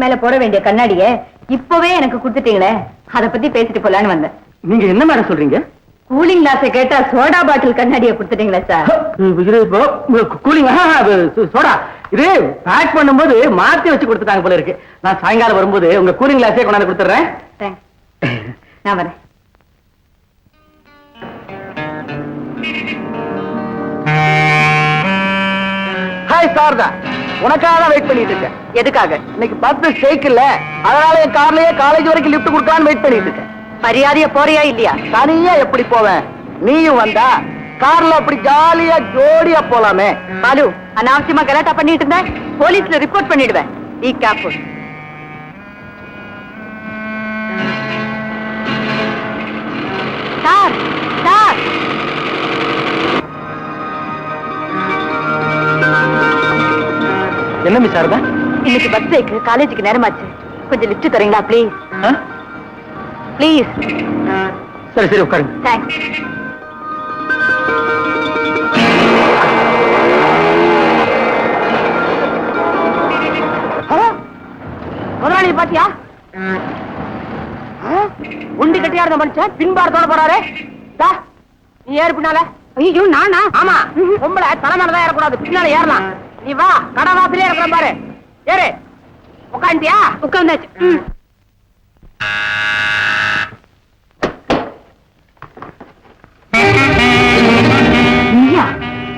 மேல போட வேண்டிய கண்ணாடிய இப்பவே எனக்கு கொடுத்துட்டீங்களே, அத பத்தி பேசிட்டு போலான்னு வந்தேன். நீங்க என்ன மேடம் சொல்றீங்க? கூலிங் கிளாஸை கேட்டா சோடா பாட்டில் கண்ணாடியை கொடுத்துட்டீங்களா சார்? கூலிங் சோடா இது பேக் பண்ணும்போது மாத்தி வச்சு கொடுத்துட்டாங்க போல இருக்கு. நான் சாயங்காலம் வரும்போது உங்க கூலிங் கிளாஸே கொண்டாந்து கொடுத்துறேன். நான் வரேன். ஹாய் சாரதா, உனக்காக தான் வெயிட் பண்ணிட்டு இருக்கேன். எதுக்காக? இன்னைக்கு 10 ஸ்ட்ரைக் இல்ல, அதனால என் கார்லயே காலேஜ் வரைக்கும் லிஃப்ட் கொடுக்கலான்னு வெயிட் பண்ணிட்டு இருக்கேன். மரியாதையா போறியா இல்லையா? தனியா எப்படி போவேன்? நீயும் வந்தா கார்ல அப்படி ஜாலியா ஜோடியா போலாமே. பாலு, அனாவசியமா கலாட்டா பண்ணிட்டு இருந்த போலீஸ்ல ரிப்போர்ட் பண்ணிடுவேன். Be careful. சார் சார், என்ன மிஸ் சாரதா? இன்னைக்கு பஸ் பிரேக், காலேஜுக்கு நேரமாச்சு. கொஞ்சம் லிஃப்ட் தரீங்களா ப்ளீஸ்? ப்ளீஸ். சரி சரி உட்காருங்க. தேங்க்ஸ். முதலாளி பாத்தியா? உண்டி கட்டியா இருந்த மனுஷன் பின்பாரத்தோட போறாரு. நீ ஏறு பின்னால. ஐயோ நானா? ஆமா, பொம்பளை தலைமையிலதான் ஏறக்கூடாது, பின்னால ஏறலாம். நீ வா, கடை வாசலே இருக்கிற பாரு. ஏறு. உட்காந்துட்டியா? உட்காந்தாச்சு.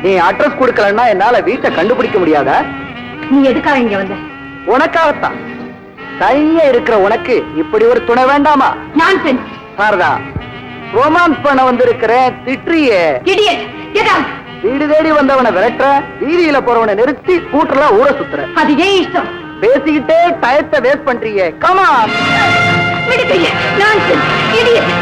நீ அட்ரஸ் கொடுக்கலன்னா என்னால வீட்டை கண்டுபிடிக்க முடியாதா? நீ எதுக்காக இங்க வந்த? உனக்காகத்தான். தனியா இருக்கிற உனக்கு இப்படி ஒரு துணை வேண்டாமா? நான்சென்ஸ். சாரதா, ரொமான்ஸ் பண்ண வந்திருக்கிறேன், திட்டுறியே. இடியட். Get out. வீடு தேடி வந்தவனை விரட்டுற, வீதியில போறவனை நிறுத்தி கூட்டலாம் ஊற சுத்துற. அது ஏன் இஷ்டம்? பேசிக்கிட்டே டயத்தை வேஸ்ட் பண்றியே. Come on. விடுங்க. நான்சென்ஸ். இடியட்.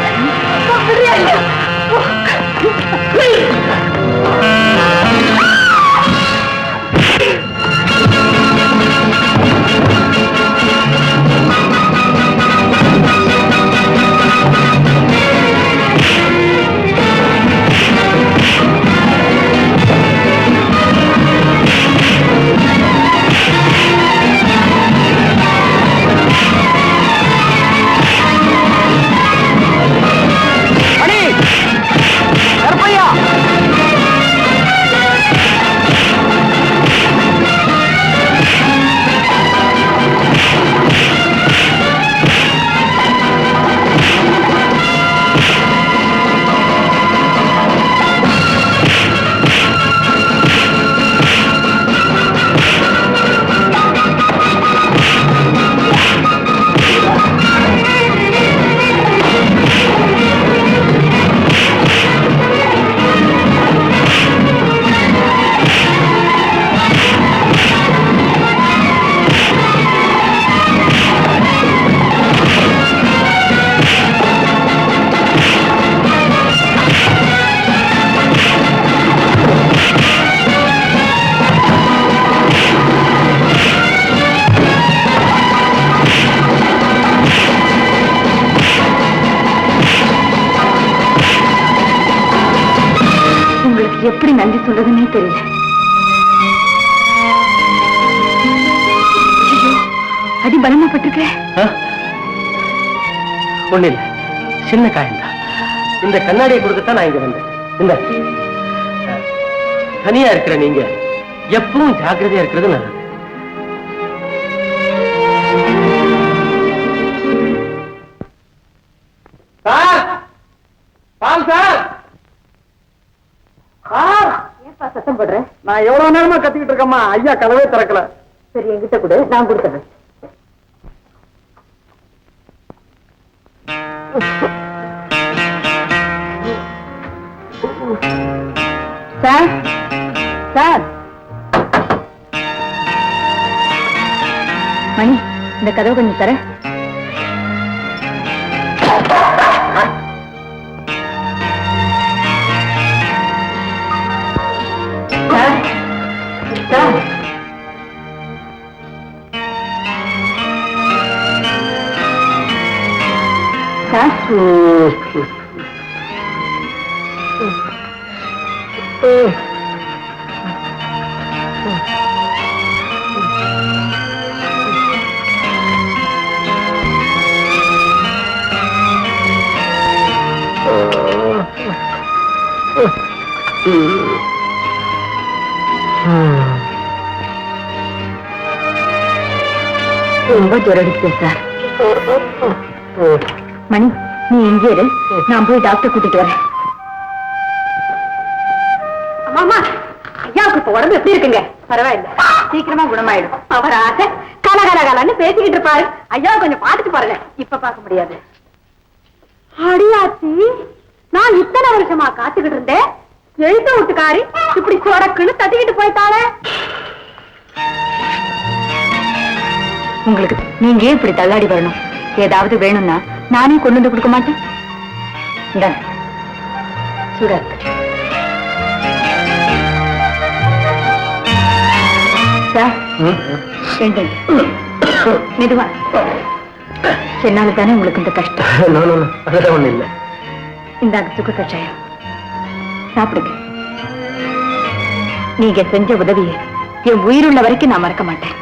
எப்படி நன்றி சொல்றதுன்னே தெரியல. அடி பலமா பட்டிருக்க. ஒண்ணு இல்ல, சின்ன காயம்தான். இந்த கண்ணாடியை கொடுத்துதான் நான் இங்க வந்தேன். இந்த தனியா இருக்கிற நீங்க எப்பவும் ஜாக்கிரதையா இருக்கிறது நல்லது. சார், பால் சார். ஏப்பா சத்தம் போடுற? நான் எவ்வளவு நேரமா கத்திக்கிட்டு இருக்கேம்மா, ஐயா கதவே திறக்கல. சரி, என்கிட்ட கொடு, நான் கொடுத்துறேன். சார் சார், மணி, இந்த கதவு கொஞ்சம் தர. ரொம்ப ஜுரம் அடிக்குது சார். மணி, நீ எங்கே இரு, நான் போய் டாக்டர் கூட்டிட்டு வரேன். அம்மா, ஐயாவுக்கு இப்ப உடம்பு எப்படி இருக்குங்க? பரவாயில்ல, சீக்கிரமா குணமாயிடும். அவர் ஆசை கலகலகலன்னு பேசிக்கிட்டு இருப்பாரு. ஐயாவை கொஞ்சம் பாத்துட்டு பாருங்க. இப்ப பார்க்க முடியாது. அடியாச்சி, நான் இத்தனை வருஷமா காத்துக்கிட்டு இருந்தேன். எழுத்த வீட்டுக்காரி இப்படி சொடக்குன்னு தட்டிக்கிட்டு போயிட்டாளே. உங்களுக்கு நீங்க ஏன் இப்படி தள்ளாடி வரணும்? ஏதாவது வேணும்னா நானே கொண்டு வந்து கொடுக்க மாட்டேன். இந்தாங்க, சூடா இருக்கு. சார், மெதுவா. என்னால தானே உங்களுக்கு இந்த கஷ்டம். அதெல்லாம் ஒண்ணு இல்லை. இந்தாங்க சுக்கு கஷாயம், சாப்பிடுங்க. நீங்க செஞ்ச உதவியை என் உயிருள்ள வரைக்கும் நான் மறக்க மாட்டேன்.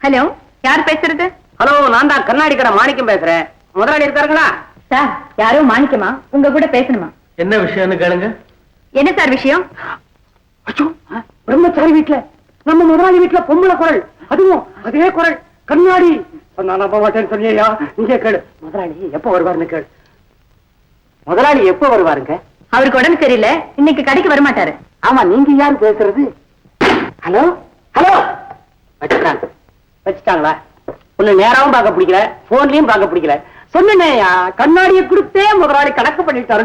ஹலோ, யார் பேசுறது? ஹலோ, நான் தான் கண்ணாடி கடை மாணிக்கம் பேசுறேன். முதலாளி இருக்காருங்களா? சார், யாரோ மாணிக்கமா உங்க கூட பேசணுமா? என்ன விஷயம்னு கேளுங்க. என்ன சார் விஷயம்? பிரம்மச்சாரி வீட்டுல, நம்ம முதலாளி வீட்டுல பொம்பளை குரல், அதுவும் அதே குரல், கண்ணாடி. நான் நம்ப மாட்டேன்னு சொன்னியா? இங்கே கேளு. முதலாளி எப்ப வருவாருன்னு கேளு. முதலாளி எப்ப வருவாருங்க? அவருக்கு உடம்பு சரியில்லை, இன்னைக்கு கடைக்கு வரமாட்டாரு. ஆமா, நீங்க யாரு பேசுறது? ஹலோ ஹலோ, வச்சுட்டாங்களா? உன்னை நேராவும் பார்க்க பிடிக்கல, போன்லயும் பார்க்க பிடிக்கல. சொன்னேயா, கண்ணாடியை கொடுத்தே முதலாளி கணக்கு பண்ணிட்டாரு.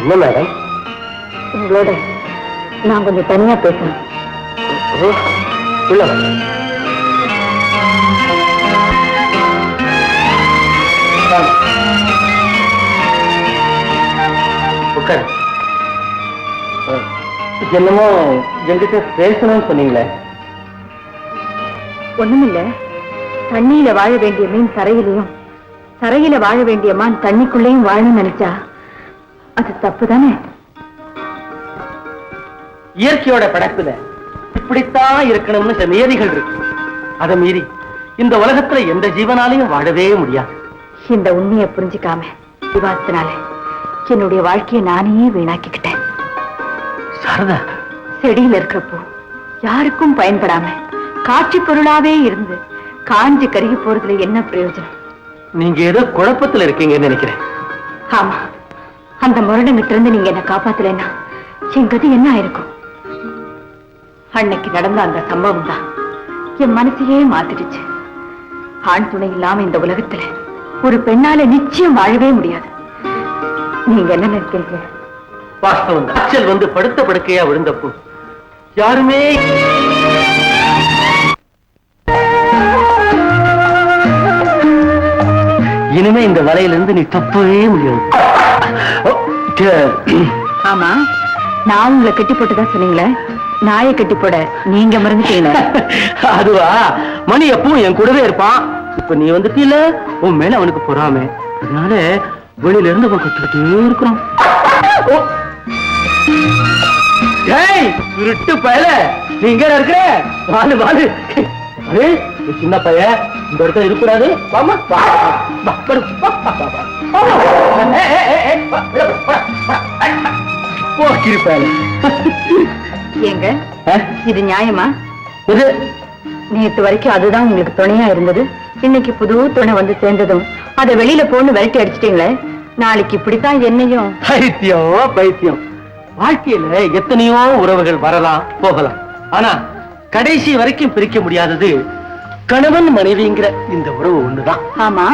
என்ன மேடம்? உங்களோட நான் கொஞ்சம் தனியா பேசணும். உட்கார். என்னமோ என்கிட்ட பேசணும்னு சொன்னீங்களே? ஒண்ணுமில்ல, தண்ணியில வாழ வேண்டிய மீன் தரையிலையும், தரையில வாழ வேண்டிய மான் தண்ணிக்குள்ளேயும் வாழணும்னு நினைச்சா அது தப்புதானே? இயற்கையோட படைப்புல இப்படித்தான் இருக்கணும்னு சில நியதிகள் இருக்கு. அதை மீறி இந்த உலகத்துல எந்த ஜீவனாலையும் வாழவே முடியாது. இந்த உண்மையை புரிஞ்சுக்காம விவாதத்தினால என்னுடைய வாழ்க்கையை நானே வீணாக்கிக்கிட்டேன். சாரதா, செடியில் இருக்கிறப்போ யாருக்கும் பயன்படாம காட்சி பொருளாவே இருந்து காஞ்சி கருகி போறதுல என்ன பிரயோஜனம்? நீங்க ஏதோ குழப்பத்துல இருக்கீங்கன்னு நினைக்கிறேன். ஆமா, அந்த முரடங்கிட்ட இருந்து நீங்க என்ன காப்பாத்தலைன்னா என் கதி என்ன ஆயிருக்கும்? அன்னைக்கு நடந்த அந்த சம்பவம் தான் என் மனசையே மாத்திடுச்சு. ஆண் துணை இல்லாம இந்த உலகத்துல ஒரு பெண்ணால நிச்சயம் வாழவே முடியாது. நீங்க என்ன நினைக்கிறீங்க? வாஸ்தவம் தான். காய்ச்சல் வந்து படுத்த படுக்கையா விழுந்தப்போ யாருமே இனிமே இந்த வலையிலிருந்து நீ தப்பவே முடியாது. ஆமா, நான் உங்களை கட்டி போட்டுதான் சொன்னீங்களே, நாயை கட்டி போட நீங்க மறந்துட்டீங்க. அதுவா, மணி எப்பவும் என் கூடவே இருப்பான். இப்ப நீ வந்துட்டீல, உன் மேல அவனுக்கு பொறாமை. அதனால வெளியில இருந்து கத்துக்கிட்டே இருக்கிறோம். ஏய், இருட்டு பயல, நீ இங்க இருக்கிற? வாழு வாழு. அரே, நீ சின்ன பையன் இந்த இடத்துல இருக்கக்கூடாது. வாமா, வா, வா, படு, வா, வா, வா, வா. போ, கிருப்பையால. ஏங்க இது நியாயமா? இது நேற்று வரைக்கும் அதுதான் உங்களுக்கு துணையா இருந்தது. இன்னைக்கு புது துணை வந்து சேர்ந்ததும் அதை வெளியில போன்னு விரட்டி அடிச்சிட்டீங்களே. நாளைக்கு இப்படித்தான் என்னையும். பைத்தியம் பைத்தியம். வாழ்க்கையில எத்தனையோ உறவுகள் வரலாம் போகலாம். ஆனா கடைசி வரைக்கும் பிரிக்க முடியாதது கணவன் மனைவிங்கிற இந்த உறவு ஒண்ணுதான். ஆமா.